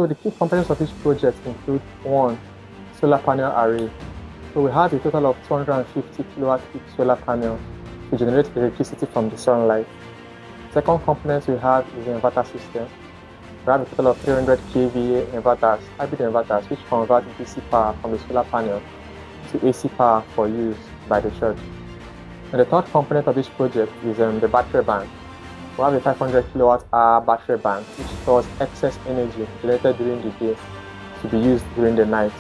So the key components of each project include: one, solar panel array. So we have a total of 250 kilowatt peak solar panels to generate electricity from the sunlight. Second component we have is the inverter system. We have a total of 300 kVA inverters, hybrid inverters, which convert DC power from the solar panel to AC power for use by the church. And the third component of this project is the battery bank. We have a 500 kilowatt hour battery bank, which stores excess energy generated during the day to be used during the night.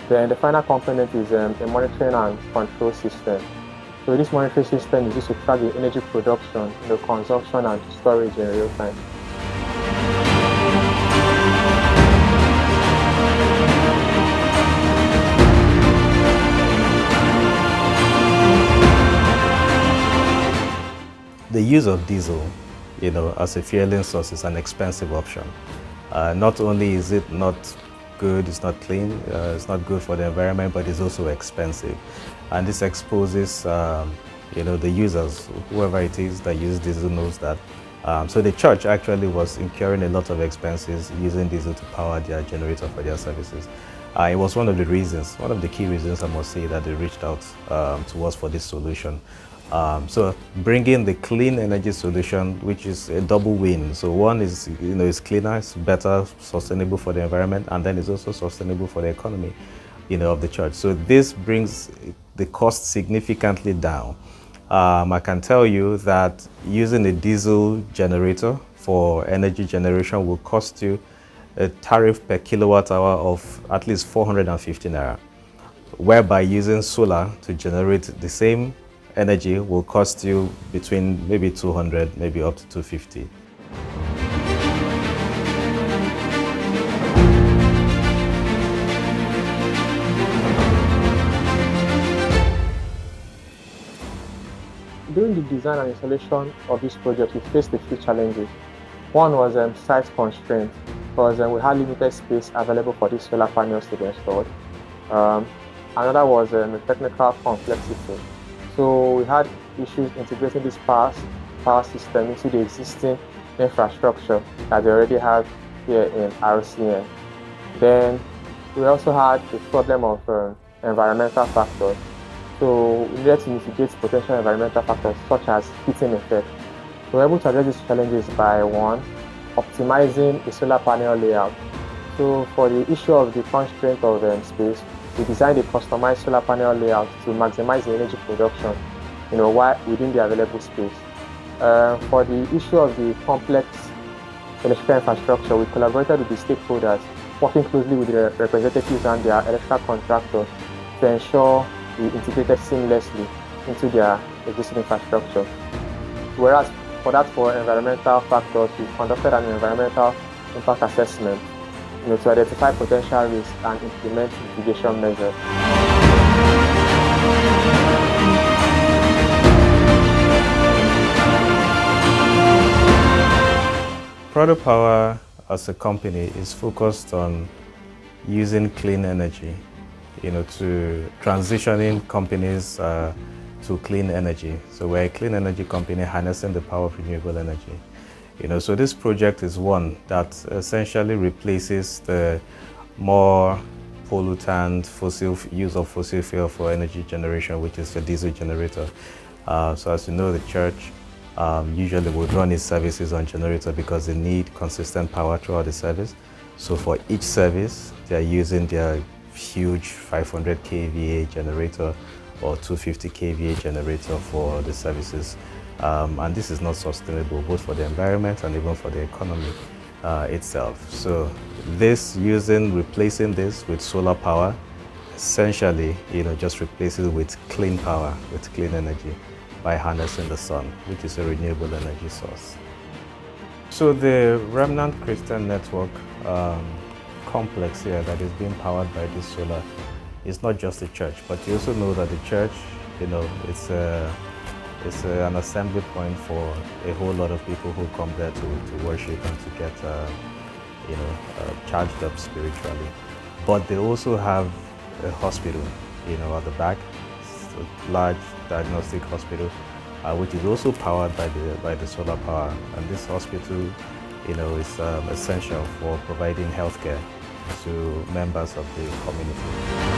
Then the final component is a monitoring and control system. So this monitoring system is used to track the energy production, the consumption and storage in real time. The use of diesel, as a fueling source is an expensive option. Not only is it not good, it's not clean, it's not good for the environment, but it's also expensive. And this exposes, the users, whoever it is that uses diesel knows that. So the church actually was incurring a lot of expenses using diesel to power their generator for their services. It was one of the key reasons I must say that they reached out to us for this solution. So bringing the clean energy solution, which is a double win. So one is, it's cleaner, it's better, sustainable for the environment, and then it's also sustainable for the economy, of the church. So this brings the cost significantly down. I can tell you that using a diesel generator for energy generation will cost you a tariff per kilowatt hour of at least 450 naira, whereby using solar to generate the same energy will cost you between maybe 200, maybe up to 250. During the design and installation of this project, we faced a few challenges. One was site constraint, because we had limited space available for these solar panels to be installed. Another was technical complexity. So we had issues integrating this power system into the existing infrastructure that they already have here in RCN. Then we also had the problem of environmental factors. So we needed to mitigate potential environmental factors such as heating effect. So we're able to address these challenges by one, optimizing the solar panel layout. So for the issue of the constraint of space, we designed a customized solar panel layout to maximize the energy production, while within the available space. For the issue of the complex electrical infrastructure, we collaborated with the stakeholders, working closely with the representatives and their electrical contractors to ensure we integrated seamlessly into their existing infrastructure. Whereas for environmental factors, we conducted an environmental impact assessment to identify potential risks and implement mitigation measures. Product Power as a company is focused on using clean energy, to transitioning companies to clean energy. So we're a clean energy company harnessing the power of renewable energy. So this project is one that essentially replaces the more pollutant use of fossil fuel for energy generation, which is a diesel generator. So as you know, the church usually would run its services on generator because they need consistent power throughout the service. So for each service, they are using their huge 500 kVA generator or 250 kVA generator for the services. And this is not sustainable both for the environment and even for the economy itself. So replacing this with solar power, essentially, just replaces it with clean power, with clean energy by harnessing the sun, which is a renewable energy source. So the Remnant Christian Network complex here that is being powered by this solar is not just the church, but you also know that the church, it's an assembly point for a whole lot of people who come there to worship and to get, charged up spiritually. But they also have a hospital, at the back, a large diagnostic hospital, which is also powered by the solar power. And this hospital, is essential for providing healthcare to members of the community.